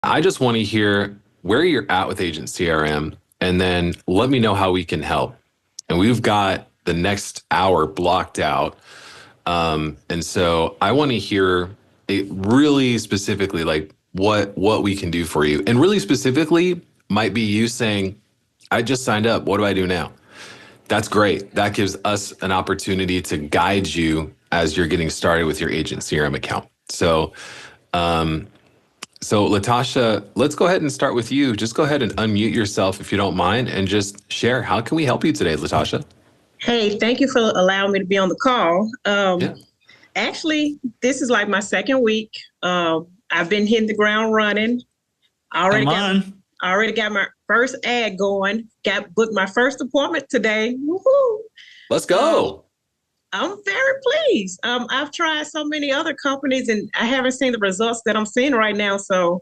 I just want to hear where you're at with Agent CRM, and then let me know how we can help. And we've got the next hour blocked out. And so I want to hear it really specifically, like what we can do for you. And really specifically might be you saying, I just signed up. What do I do now? That's great. That gives us an opportunity to guide you as you're getting started with your Agent CRM account. Um, so Latasha, let's go ahead and start with you. Just go ahead and unmute yourself if you don't mind and just share. How can we help you today, Latasha? Hey, thank you for allowing me to be on the call. Yeah. Actually, this is like my second week. I've been hitting the ground running. I already Come got on. I already got my first ad going. Got booked my first appointment today. Woohoo! Let's go. I'm very pleased. I've tried so many other companies and I haven't seen the results that I'm seeing right now. So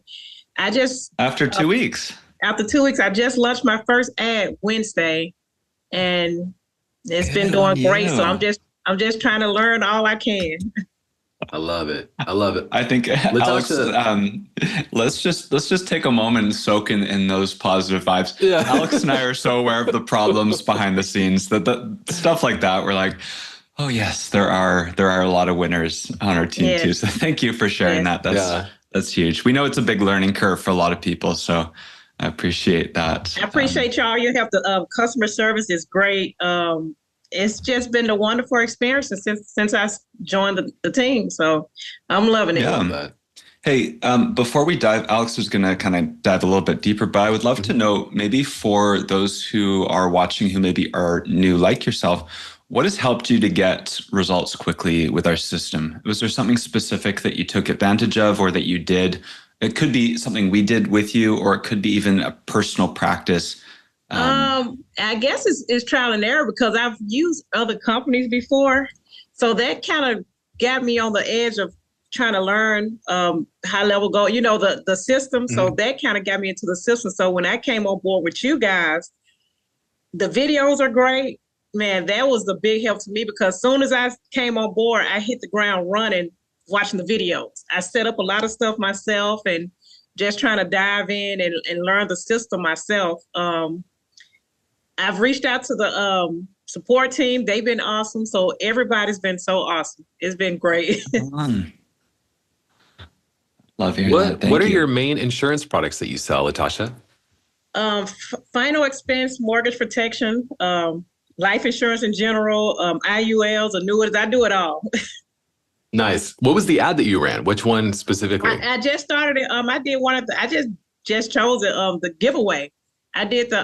I just After 2 weeks. after 2 weeks, I just launched my first ad Wednesday, and it's been Good on doing great. So you. I'm just trying to learn all I can. I love it. I love it. I think Alex, Latasha, let's just take a moment and soak in those positive vibes. Yeah. Alex and I are so aware of the problems behind the scenes that the stuff like that. We're like, oh yes, there are a lot of winners on our team too. Yes. So thank you for sharing Yes. that. That's huge. We know it's a big learning curve for a lot of people, so I appreciate that. I appreciate y'all. Your help. The customer service is great. It's just been a wonderful experience since I joined the team. So I'm loving it. I Yeah. love that. Hey, before we dive, Alex was going to kind of dive a little bit deeper, but I would love to know, maybe for those who are watching who maybe are new like yourself, what has helped you to get results quickly with our system? Was there something specific that you took advantage of or that you did? It could be something we did with you, or it could be even a personal practice. I guess it's trial and error because I've used other companies before. So that kind of got me on the edge of trying to learn high level go, the system. So that kind of got me into the system. So when I came on board with you guys, the videos are great. Man, that was the big help to me because as soon as I came on board, I hit the ground running watching the videos. I set up a lot of stuff myself and just trying to dive in and learn the system myself. I've reached out to the support team. They've been awesome. So everybody's been so awesome. It's been great. Fun. Love hearing that. What are Thank you. your main insurance products that you sell, Latasha? Final expense, mortgage protection, life insurance in general, IULs, annuities. I do it all. Nice. What was the ad that you ran? Which one specifically? I just started it. I did one of the. I just chose it. The giveaway. I did the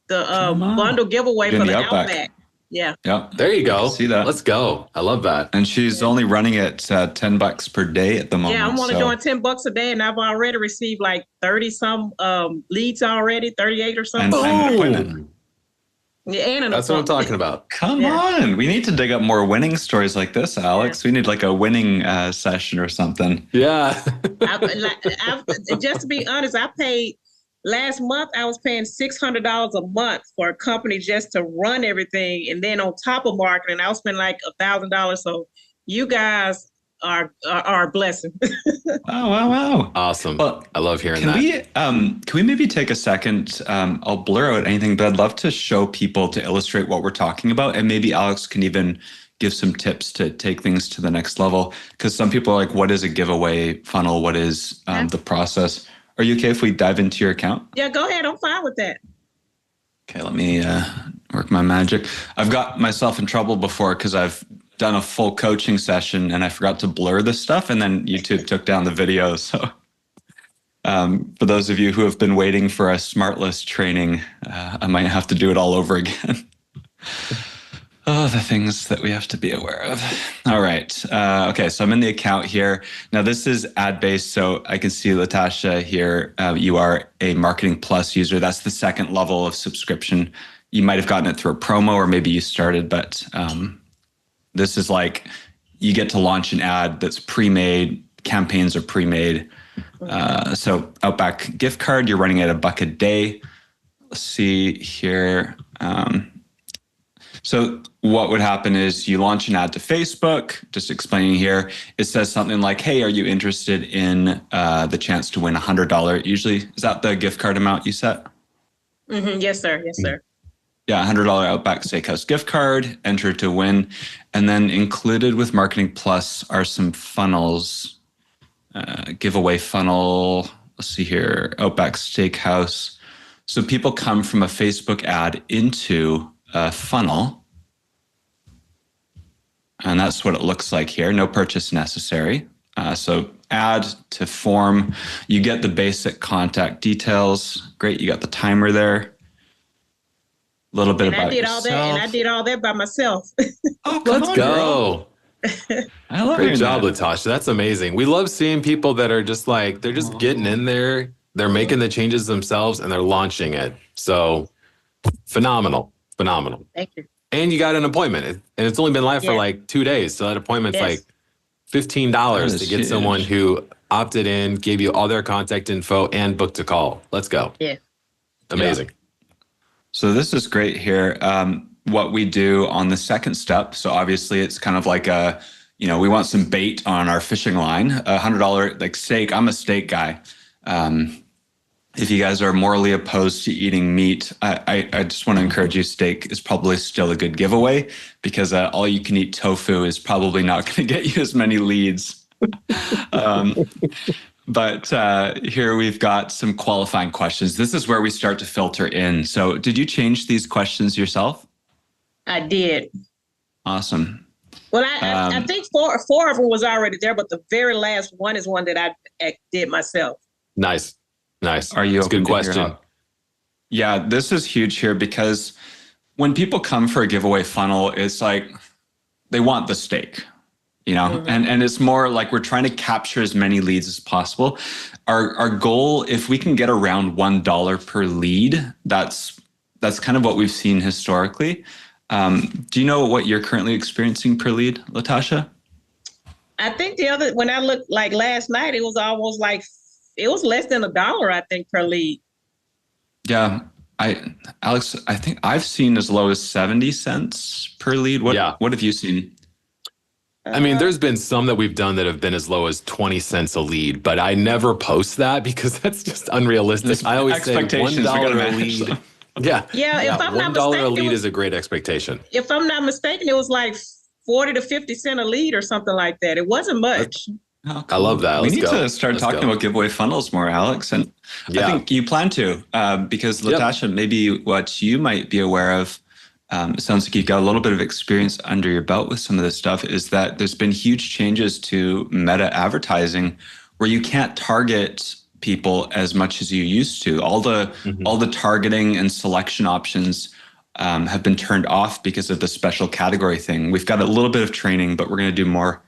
Come on. bundle giveaway You're for in the the Outback. Outback. Yeah. Yep. There you go. See that. Let's go. I love that. And she's only running it $10 per day at the moment. Yeah, I'm only so- doing $10 a day, and I've already received like 30 some leads already, 38 or something. And an appointment. Yeah, and an That's what I'm appointment. talking about. Come Yeah. on. We need to dig up more winning stories like this, Alex. We need like a winning session or something. Yeah. Just to be honest, last month I was paying $600 a month for a company just to run everything, and then on top of marketing, I'll spend like $1,000. So you guys are a blessing. Wow. Awesome. Well, I love hearing Can that. we maybe take a second? I'll blur out anything, but I'd love to show people to illustrate what we're talking about. And maybe Alex can even give some tips to take things to the next level. Because some people are like, what is a giveaway funnel? What is the process? Are you okay if we dive into your account? Yeah, go ahead. I'm fine with that. Okay, let me work my magic. I've got myself in trouble before because I've done a full coaching session and I forgot to blur the stuff, and then YouTube took down the video. So for those of you who have been waiting for a SmartList training, I might have to do it all over again. Oh, the things that we have to be aware of. All right. Okay, so I'm in the account here. Now this is ad-based, so I can see Latasha here. You are a Marketing Plus user. That's the second level of subscription. You might have gotten it through a promo, or maybe you started, but this is like you get to launch an ad that's pre-made. Campaigns are pre-made. So Outback gift card, you're running at $1 a day. Let's see here. So what would happen is you launch an ad to Facebook, just explaining here. It says something like, hey, are you interested in the chance to win $100? Usually, is that the gift card amount you set? Yes, sir. Yes, sir. Yeah, $100 Outback Steakhouse gift card, enter to win. And then included with Marketing Plus are some funnels, giveaway funnel. Let's see here, Outback Steakhouse. So people come from a Facebook ad into a funnel. And that's what it looks like here. No purchase necessary. So add to form. You get the basic contact details. Great, you got the timer there. A little bit And about I did yourself. all that, and I did all that by myself. Oh, Let's go. I love Great hearing job, that. Latasha. That's amazing. We love seeing people that are just like, they're just getting in there, they're making the changes themselves, and they're launching it. So phenomenal. Thank you. And you got an appointment, and it's only been live for Yeah. like 2 days. So that appointment's Yes. like $15 That to is get huge. someone who opted in, gave you all their contact info, and booked a call. Let's go. Yeah. Amazing. So this is great here. What we do on the second step. So obviously it's kind of like we want some bait on our fishing line, $100 like steak. I'm a steak guy. If you guys are morally opposed to eating meat, I just want to encourage you, steak is probably still a good giveaway because all you can eat tofu is probably not going to get you as many leads. But here we've got some qualifying questions. This is where we start to filter in. So did you change these questions yourself? I did. Awesome. Well, I think four of them was already there, but the very last one is one that I did myself. Nice. Are you That's a good open to hear question. how- Yeah, this is huge here because when people come for a giveaway funnel, it's like they want the steak, and it's more like we're trying to capture as many leads as possible. Our goal, if we can get around $1 per lead, that's kind of what we've seen historically. Do you know what you're currently experiencing per lead, Latasha? I think when I looked like last night, it was almost like it was less than $1, I think, per lead. Yeah. Alex, I think I've seen as low as 70 cents per lead. What have you seen? I mean, there's been some that we've done that have been as low as 20 cents a lead, but I never post that because that's just unrealistic. I always say Expectations, we $1 gotta a manage lead. them. Yeah. If I'm not $1 a mistaken, lead is a great expectation. if I'm not mistaken, it was like 40 to 50 cents a lead or something like that. It wasn't much. Oh, I love that. We Let's need go. to start Let's talking go. about giveaway funnels more, Alex. And I think you plan to, because Latasha, maybe what you might be aware of, it sounds like you've got a little bit of experience under your belt with some of this stuff, is that there's been huge changes to meta advertising where you can't target people as much as you used to. All the targeting and selection options have been turned off because of the special category thing. We've got a little bit of training, but we're going to do more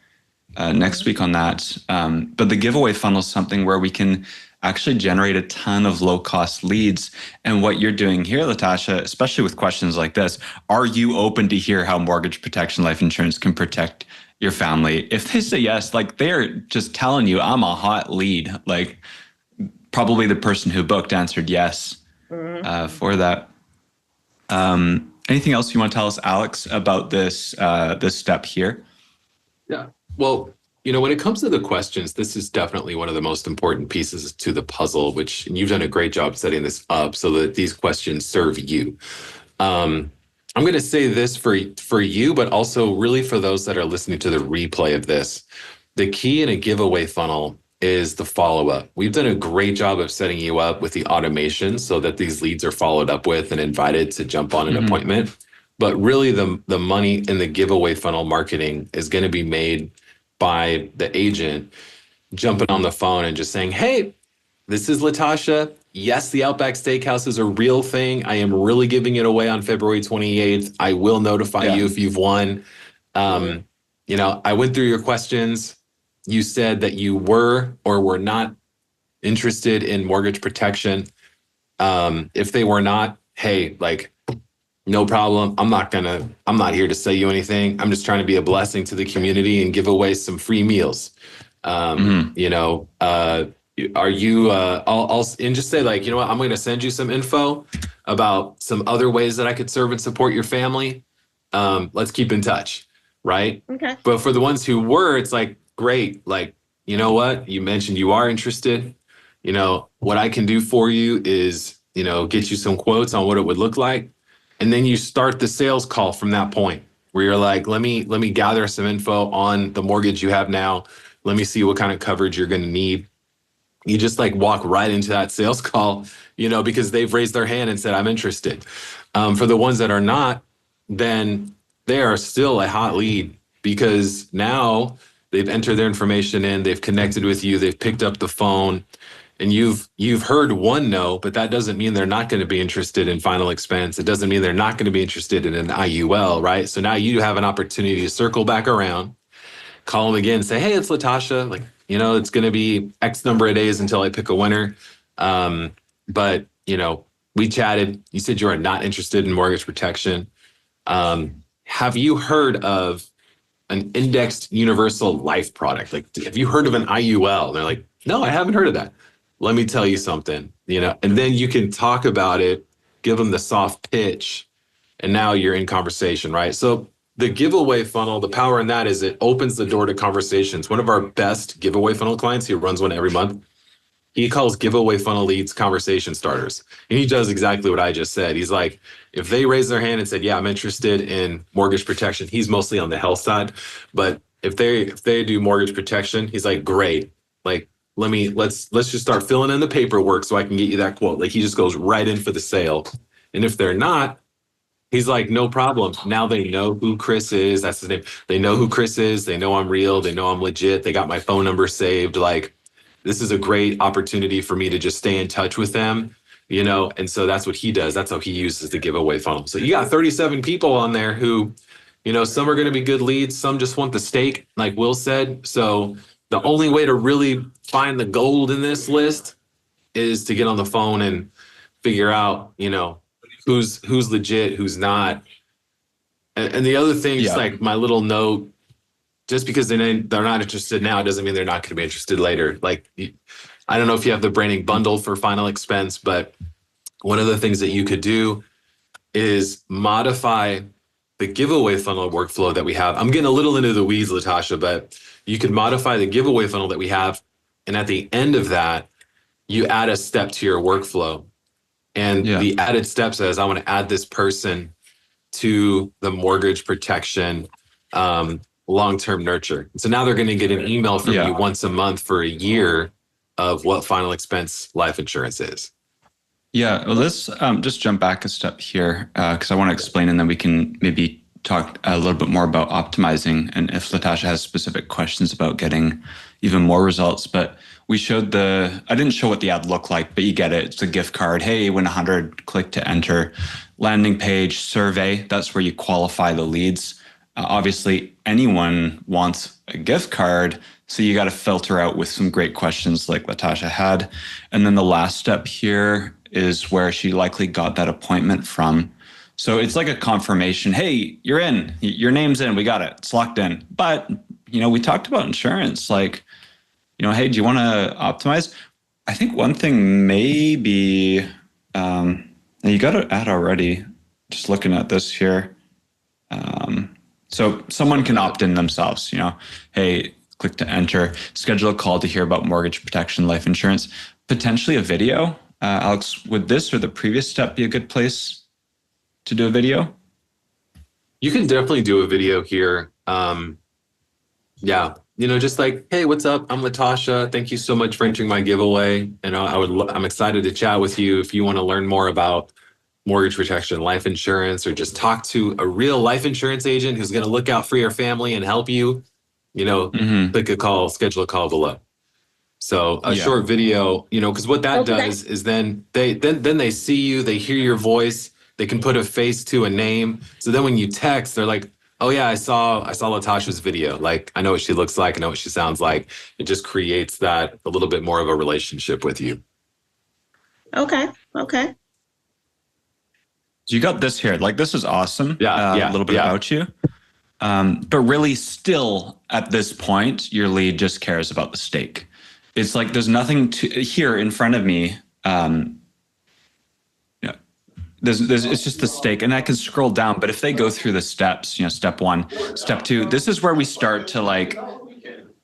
next week on that. But the giveaway funnel is something where we can actually generate a ton of low-cost leads. And what you're doing here, Latasha, especially with questions like this, are you open to hear how mortgage protection life insurance can protect your family? If they say yes, like they're just telling you, I'm a hot lead. Like probably the person who booked answered yes for that. Anything else you want to tell us, Alex, about this step here? Yeah. Well, when it comes to the questions, this is definitely one of the most important pieces to the puzzle, and you've done a great job setting this up so that these questions serve you. I'm going to say this for you, but also really for those that are listening to the replay of this. The key in a giveaway funnel is the follow-up. We've done a great job of setting you up with the automation so that these leads are followed up with and invited to jump on an appointment. But really the money in the giveaway funnel marketing is going to be made by the agent jumping on the phone and just saying, hey, this is Latasha. Yes, the Outback Steakhouse is a real thing. I am really giving it away on February 28th. I will notify you if you've won. I went through your questions. You said that you were or were not interested in mortgage protection. If they were not, hey, no problem. I'm not here to sell you anything. I'm just trying to be a blessing to the community and give away some free meals. Are you, I'll just say you know what, I'm going to send you some info about some other ways that I could serve and support your family. Let's keep in touch, right? Okay. But for the ones who were, it's like, great. Like, you know what? You mentioned you are interested. You know, what I can do for you is, you know, get you some quotes on what it would look like. And then you start the sales call from that point where you're like, let me gather some info on the mortgage you have now. Let me see what kind of coverage you're going to need. You just like walk right into that sales call, you know, because they've raised their hand and said, I'm interested. For the ones that are not, then they are still a hot lead because now they've entered their information in, they've connected with you, they've picked up the phone, and you've heard one no, but that doesn't mean they're not going to be interested in final expense. It doesn't mean they're not going to be interested in an IUL, right? So now you have an opportunity to circle back around, call them again, say, hey, it's Latasha. Like, you know, it's going to be X number of days until I pick a winner. But, you know, we chatted. You said you are not interested in mortgage protection. Have you heard of an indexed universal life product? Like, have you heard of an IUL? And they're like, no, I haven't heard of that. Let me tell you something, you know, and then you can talk about it, give them the soft pitch, and now you're in conversation, right? So the giveaway funnel, the power in that is it opens the door to conversations. One of our best giveaway funnel clients, he runs one every month. He calls giveaway funnel leads conversation starters. And he does exactly what I just said. He's like, if they raise their hand and said, yeah, I'm interested in mortgage protection, he's mostly on the health side. But if they do mortgage protection, he's like, great. Like, let's just start filling in the paperwork so I can get you that quote. Like he just goes right in for the sale. And if they're not, he's like, no problem. Now they know who Chris is. That's his name. They know who Chris is. They know I'm real. They know I'm legit. They got my phone number saved. Like, this is a great opportunity for me to just stay in touch with them, you know? And so that's what he does. That's how he uses the giveaway funnel. So you got 37 people on there who, you know, some are going to be good leads. Some just want the steak, like Will said. So the only way to really find the gold in this list is to get on the phone and figure out, you know, who's legit, who's not. And the other thing, just like my little note, just because they're not interested now doesn't mean they're not going to be interested later. Like, I don't know if you have the branding bundle for final expense, but one of the things that you could do is modify the giveaway funnel workflow that we have. I'm getting a little into the weeds, Latasha, but you could modify the giveaway funnel that we have. And at the end of that, you add a step to your workflow. And the added step says, I want to add this person to the mortgage protection long-term nurture. So now they're going to get an email from you once a month for a year of what final expense life insurance is. Yeah, well, let's just jump back a step here because I want to explain and then we can maybe talk a little bit more about optimizing and if Latasha has specific questions about getting even more results. But we showed I didn't show what the ad looked like, but you get it. It's a gift card. Hey, win 100, click to enter. Landing page, survey, that's where you qualify the leads. Obviously, anyone wants a gift card, so you got to filter out with some great questions like Latasha had. And then the last step here is where she likely got that appointment from. So it's like a confirmation. Hey, you're in. Your name's in. We got it. It's locked in. But, you know, we talked about insurance. Like, you know, hey, do you want to optimize? I think one thing maybe, you got an ad already. Just looking at this here. So someone can opt in themselves, you know, hey, click to enter, schedule a call to hear about mortgage protection, life insurance, potentially a video. Alex, would this or the previous step be a good place to do a video? You can definitely do a video here. Yeah, you know, just like, hey, what's up? I'm Latasha. Thank you so much for entering my giveaway. And I'm excited to chat with you if you want to learn more about mortgage protection, life insurance, or just talk to a real life insurance agent who's going to look out for your family and help you, you know, click a call, schedule a call below. So a short video, you know, because what that does is then they see you, they hear your voice, they can put a face to a name. So then when you text, they're like, oh yeah, I saw Latasha's video. Like, I know what she looks like. I know what she sounds like. It just creates that a little bit more of a relationship with you. Okay. So you got this here. Like, this is awesome. Yeah. A little bit about you. But really still at this point, your lead just cares about the steak. It's like, there's nothing to here in front of me. it's just the stake, and I can scroll down. But if they go through the steps, step 1, step 2, this is where we start to like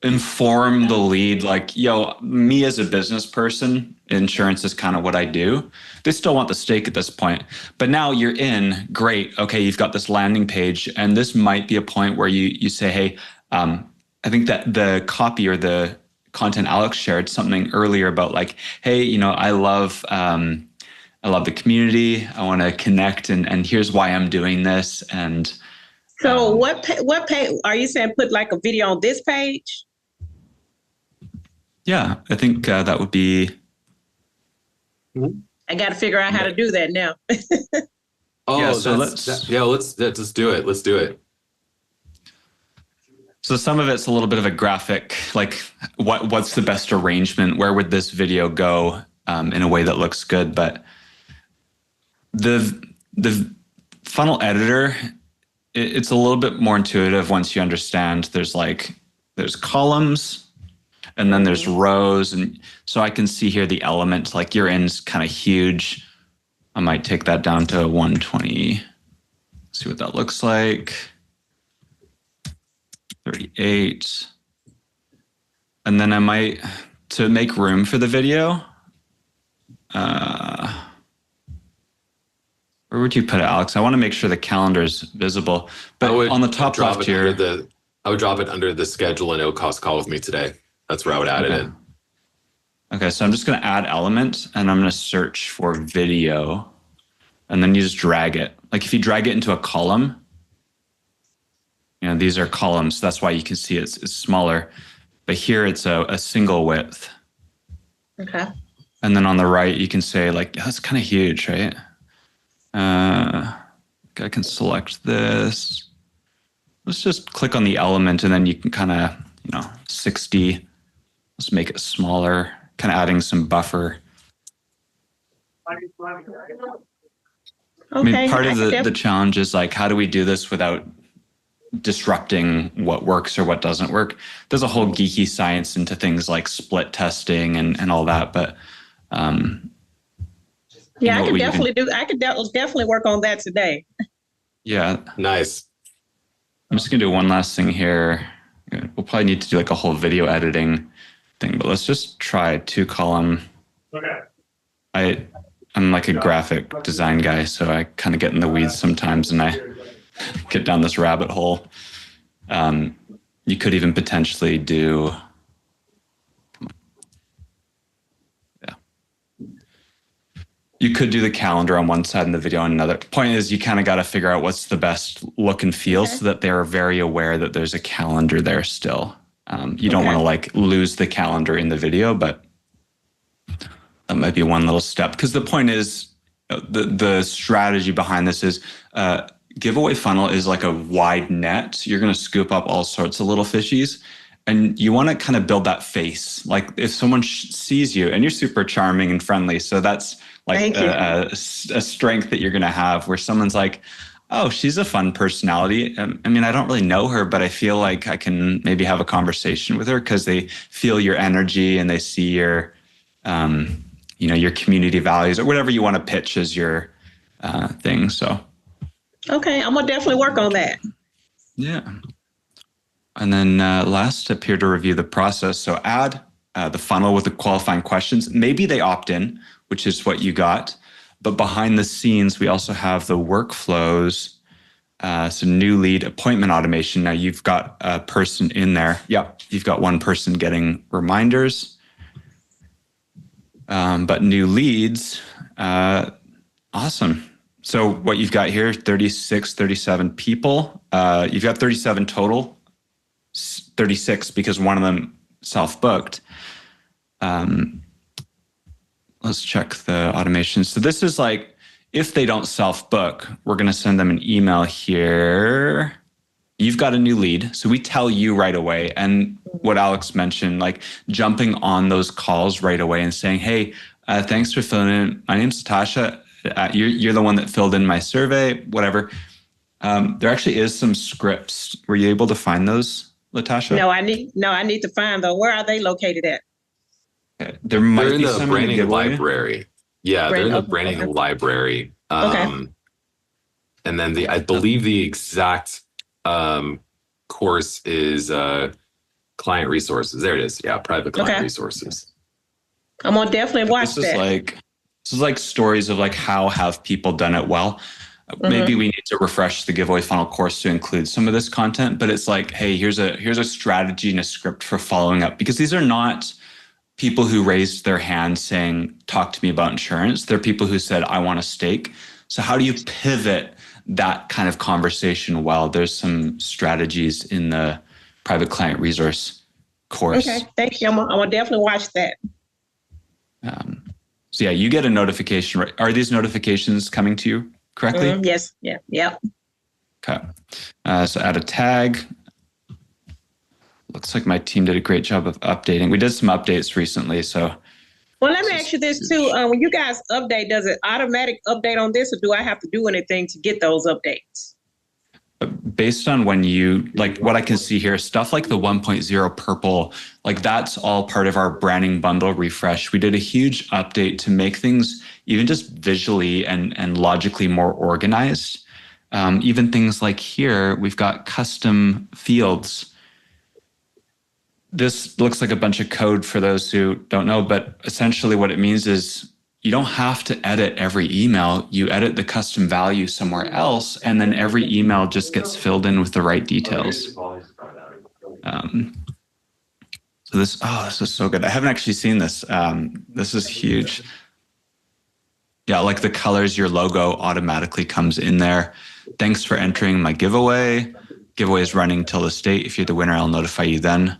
inform the lead. Like, me as a business person, insurance is kind of what I do. They still want the stake at this point, but now you're in. Great. Okay, you've got this landing page, and this might be a point where you say, hey, I think that the copy or the content Alex shared something earlier about like, hey, I love the community. I want to connect, and here's why I'm doing this. And so, what page are you saying? Put like a video on this page? Yeah, I think that would be. I got to figure out how to do that now. So let's just do it. Let's do it. So some of it's a little bit of a graphic, like what's the best arrangement? Where would this video go in a way that looks good? But the funnel editor, it's a little bit more intuitive once you understand. There's columns, and then there's rows, and so I can see here the element. Like your in's kind of huge. I might take that down to 120. See what that looks like. 38. And then I might, to make room for the video, where would you put it, Alex? I want to make sure the calendar is visible. But on the top left here, I would drop it under the schedule a no-cost call with me today. That's where I would add it in. Okay, so I'm just going to add element, and I'm going to search for video, and then you just drag it. Like if you drag it into a column, these are columns. That's why you can see it's smaller. But here it's a single width. Okay. And then on the right, you can say like, that's kind of huge, right? I can select this. Let's just click on the element, and then you can kind of, 60. Let's make it smaller, kind of adding some buffer. Okay. Part of the challenge is like, how do we do this without disrupting what works or what doesn't work? There's a whole geeky science into things like split testing and all that, but I could definitely work on that today. Yeah. Nice. I'm just gonna do one last thing here. We'll probably need to do like a whole video editing thing, but let's just try 2-column. Okay. I'm like a graphic design guy, so I kind of get in the weeds sometimes, and I get down this rabbit hole. You could even potentially do, you could do the calendar on one side and the video on another. Point is, you kind of got to figure out what's the best look and feel so that they're very aware that there's a calendar there still. You don't want to like lose the calendar in the video, but that might be one little step. Because the point is, the strategy behind this is, giveaway funnel is like a wide net. You're going to scoop up all sorts of little fishies, and you want to kind of build that face. Like if someone sees you, and you're super charming and friendly, so that's like a strength that you're going to have, where someone's like, oh, she's a fun personality. I mean, I don't really know her, but I feel like I can maybe have a conversation with her because they feel your energy and they see your, your community values or whatever you want to pitch as your thing. So. Okay, I'm gonna definitely work on that. Yeah. And then last step here to review the process. So add the funnel with the qualifying questions. Maybe they opt in, which is what you got. But behind the scenes, we also have the workflows. So new lead appointment automation. Now you've got a person in there. Yep, you've got one person getting reminders. But new leads, awesome. So what you've got here, 37 people. You've got 37 total, 36 because one of them self-booked. Let's check the automation. So this is like, if they don't self-book, we're going to send them an email here. You've got a new lead. So we tell you right away. And what Alex mentioned, like jumping on those calls right away and saying, hey, thanks for filling in. My name's Natasha. You're the one that filled in my survey, whatever. There actually is some scripts. Were you able to find those, Natasha? No, I need to find them. Where are they located at? There might they're in be the some branding giveaway. library. Yeah, they're in the branding library. Okay. And then I believe the exact course is client resources. There it is. Yeah, private client resources. I'm gonna definitely watch This is like stories of like how have people done it well. Maybe we need to refresh the giveaway funnel course to include some of this content, but it's like, hey, here's a strategy and a script for following up, because these are not people who raised their hand saying, talk to me about insurance. They're people who said, I want a stake. So how do you pivot that kind of conversation well? There's some strategies in the private client resource course. Okay, thank you. I'm gonna definitely watch that. So yeah, you get a notification. Right? Are these notifications coming to you correctly? Yes. Yeah. Yep. Okay. So add a tag. Looks like my team did a great job of updating. We did some updates recently, so. Well, let me ask you this too. When you guys update, does it automatic update on this, or do I have to do anything to get those updates? Based on when you, like what I can see here, stuff like the 1.0 purple, like that's all part of our branding bundle refresh. We did a huge update to make things even just visually and logically more organized. Even things like here, we've got custom fields. This looks like a bunch of code for those who don't know, but essentially what it means is you don't have to edit every email. You edit the custom value somewhere else, and then every email just gets filled in with the right details. So this is so good. I haven't actually seen this. This is huge. Yeah, like the colors, your logo automatically comes in there. Thanks for entering my giveaway. Giveaway is running till this date. If you're the winner, I'll notify you then.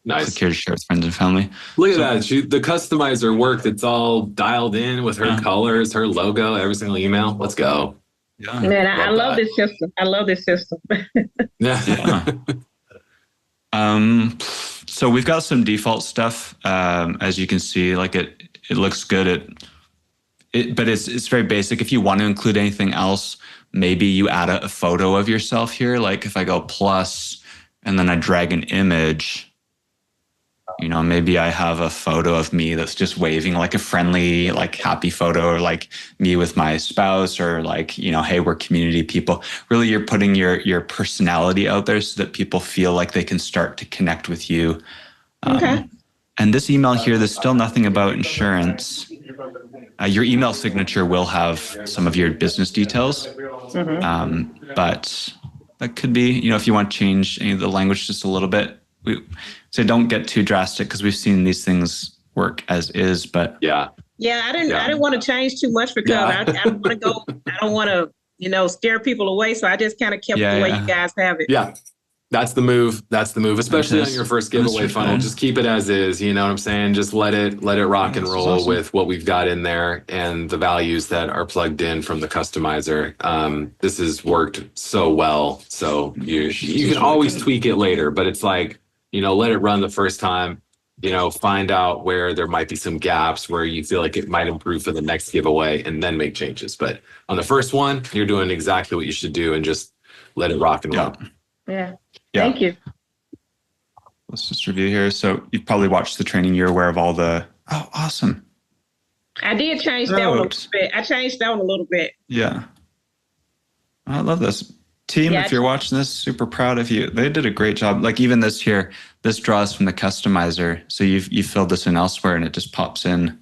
Nice. Click here to share with friends and family. Look at that. The customizer worked. It's all dialed in with her colors, her logo, every single email. Let's go. Yeah. Man, I love this system. I love this system. Yeah. So we've got some default stuff. As you can see, like it looks good. But it's very basic. If you want to include anything else, maybe you add a photo of yourself here. Like if I go plus and then I drag an image, maybe I have a photo of me that's just waving, like a friendly, like happy photo, or like me with my spouse, or like, hey, we're community people. Really, you're putting your personality out there so that people feel like they can start to connect with you. Okay. And this email here, there's still nothing about insurance. Your email signature will have some of your business details, but that could be, if you want to change any of the language just a little bit. So don't get too drastic, because we've seen these things work as is. But I didn't want to change too much, because I don't want to go. I don't want to scare people away. So I just kind of kept the way you guys have it. Yeah. That's the move. Especially on your first giveaway funnel. Just keep it as is. You know what I'm saying? Just let it rock and roll with what we've got in there and the values that are plugged in from the customizer. This has worked so well. So you can always tweak it later, but it's like, let it run the first time, find out where there might be some gaps where you feel like it might improve for the next giveaway, and then make changes. But on the first one, you're doing exactly what you should do, and just let it rock and roll. Yeah. Thank you. Let's just review here. So you've probably watched the training. You're aware of all the, awesome. I did change that one a little bit. I changed that one a little bit. Yeah. I love this. Team, if you're watching this, super proud of you. They did a great job. Like even this here, this draws from the customizer. So you filled this in elsewhere and it just pops in.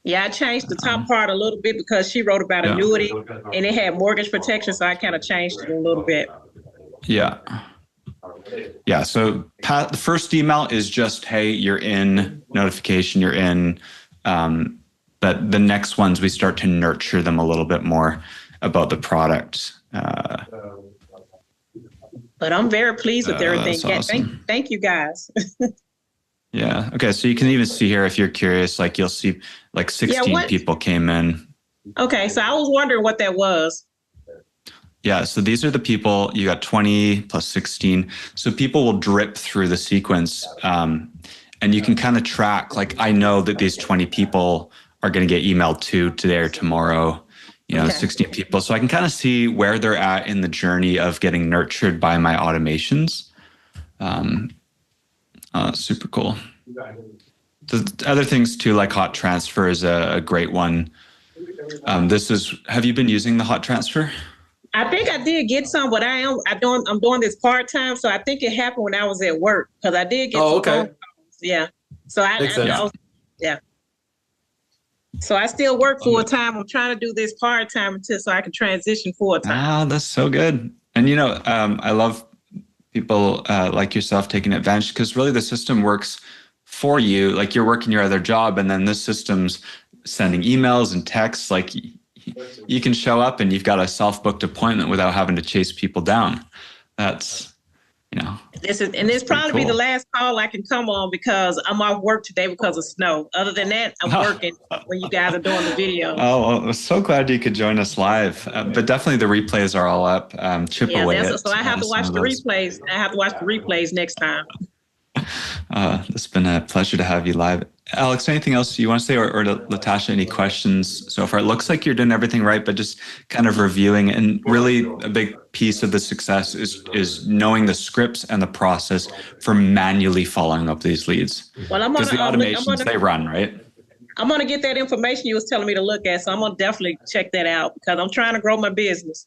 Yeah, I changed the top part a little bit because she wrote about annuity and it had mortgage protection. So I kind of changed it a little bit. Yeah. Yeah. So the first email is just, hey, you're in, notification, you're in. But the next ones, we start to nurture them a little bit more about the product. But I'm very pleased with everything. Awesome. Thank you guys. Yeah. Okay. So you can even see here, if you're curious, like you'll see like 16 people came in. Okay. So I was wondering what that was. Yeah. So these are the people. You got 20 plus 16. So people will drip through the sequence. And you can kind of track, like, I know that these 20 people are going to get emailed to today or tomorrow, 16 people. So I can kind of see where they're at in the journey of getting nurtured by my automations. Super cool. The other things too, like hot transfer is a great one. Have you been using the hot transfer? I think I did get some, but I'm doing this part-time. So I think it happened when I was at work because I did get Oh, some okay. phone calls. Yeah. So Makes sense. yeah. So I still work full-time. I'm trying to do this part-time so I can transition full-time. Ah, that's so good. And I love people like yourself taking advantage, because really the system works for you. Like, you're working your other job, and then this system's sending emails and texts. Like, you can show up and you've got a self-booked appointment without having to chase people down. That's, This probably be the last call I can come on because I'm off work today because of snow. Other than that, I'm working when you guys are doing the video. Oh, well, I'm so glad you could join us live. But definitely the replays are all up. Chip away at so I have to watch the replays. I have to watch the replays next time. It's been a pleasure to have you live. Alex, anything else you want to say, or Latasha, any questions so far? It looks like you're doing everything right, but just kind of reviewing. And really a big piece of the success is knowing the scripts and the process for manually following up these leads. Well, because the automations, they run, right? I'm going to get that information you was telling me to look at. So I'm going to definitely check that out because I'm trying to grow my business.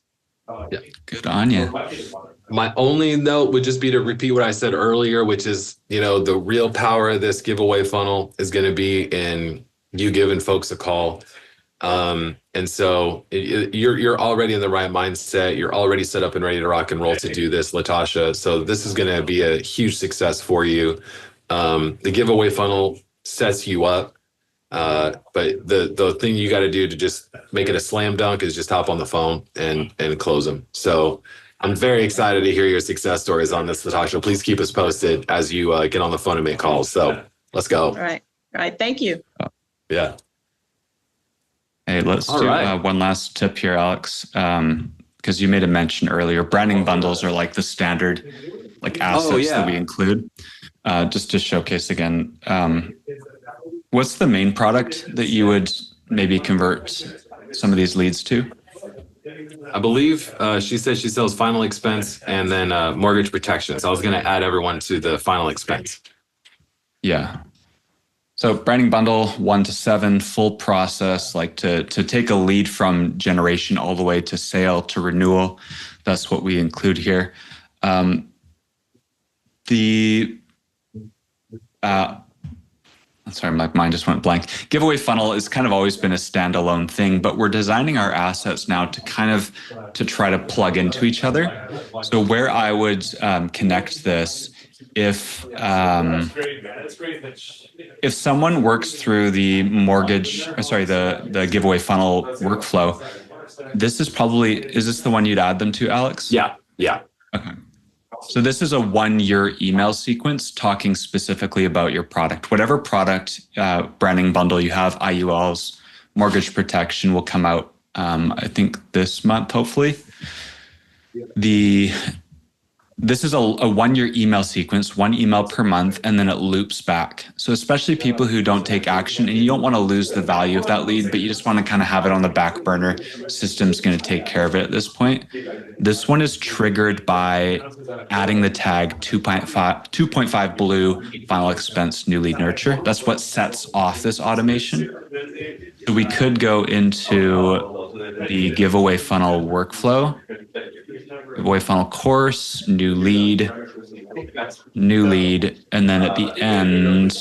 Yeah. Good on you. My only note would just be to repeat what I said earlier, which is, the real power of this giveaway funnel is going to be in you giving folks a call. And so you're already in the right mindset. You're already set up and ready to rock and roll to do this, Latasha. So this is going to be a huge success for you. The giveaway funnel sets you up. But the thing you got to do to just make it a slam dunk is just hop on the phone and close them. So I'm very excited to hear your success stories on this, Latasha. Please keep us posted as you get on the phone and make calls. So let's go. All right. Thank you. Yeah. Hey, let's do one last tip here, Alex. Because you made a mention earlier, branding bundles are like the standard assets that we include. Just to showcase again, what's the main product that you would maybe convert some of these leads to? I believe she said she sells final expense and then mortgage protection. So I was going to add everyone to the final expense. Yeah. So branding bundle 1 to 7, full process, like to take a lead from generation all the way to sale to renewal. That's what we include here. Sorry, my mind just went blank. Giveaway funnel has kind of always been a standalone thing, but we're designing our assets now to try to plug into each other. So where I would connect this, if someone works through the the giveaway funnel workflow, is this the one you'd add them to, Alex? Yeah. Okay. So this is a 1-year email sequence talking specifically about your product. Whatever product branding bundle you have, IULs, mortgage protection will come out, I think this month, hopefully. This is a 1-year email sequence, 1 email per month, and then it loops back. So especially people who don't take action, and you don't want to lose the value of that lead, but you just want to kind of have it on the back burner. System's going to take care of it at this point. This one is triggered by adding the tag 2.5 blue final expense new lead nurture. That's what sets off this automation. So we could go into the giveaway funnel workflow. Giveaway funnel course, new lead, and then at the end,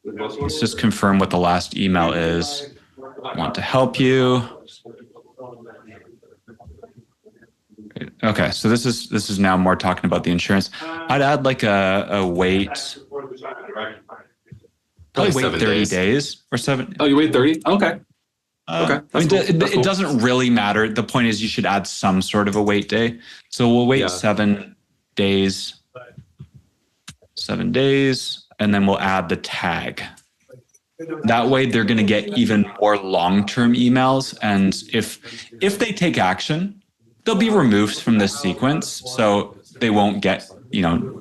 let's just confirm what the last email is. I want to help you. Okay, so this is now more talking about the insurance. I'd add like a wait. Probably wait 30 days or 7. Oh, you wait 30? Okay. Okay. It doesn't really matter. The point is you should add some sort of a wait day. So we'll wait 7 days, and then we'll add the tag. That way they're going to get even more long-term emails. And if they take action, they'll be removed from this sequence. So they won't get,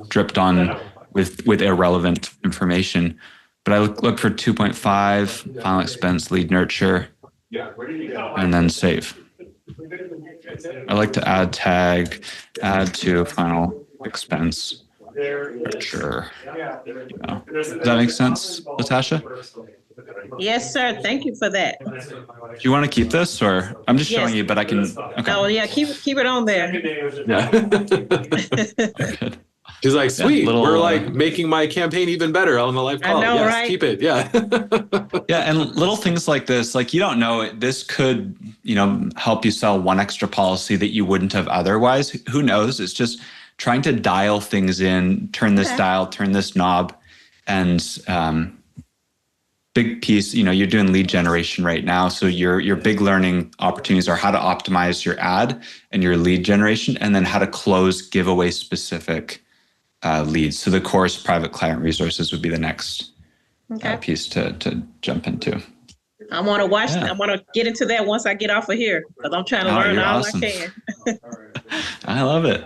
dripped on with irrelevant information. But I look for 2.5, final expense, lead nurture, and then save. I like to add tag, add to final expense, nurture. Does that make sense, Latasha? Yes, sir. Thank you for that. Do you want to keep this, or I'm just showing Yes. you, but I can. Okay. Oh yeah, keep it on there. Yeah. Good. He's like, sweet. little, We're like making my campaign even better on the live I call. know, Yes, right? keep it. Yeah. Yeah, and little things like this, like you don't know, this could, help you sell one extra policy that you wouldn't have otherwise. Who knows? It's just trying to dial things in, turn this Okay. dial, turn this knob, and big piece. You're doing lead generation right now, so your big learning opportunities are how to optimize your ad and your lead generation, and then how to close giveaway specific leads. So the course private client resources would be the next Okay. piece to jump into. I want to watch. Yeah. I want to get into that once I get off of here because I'm trying to Oh, learn you're all awesome. I can. I love it.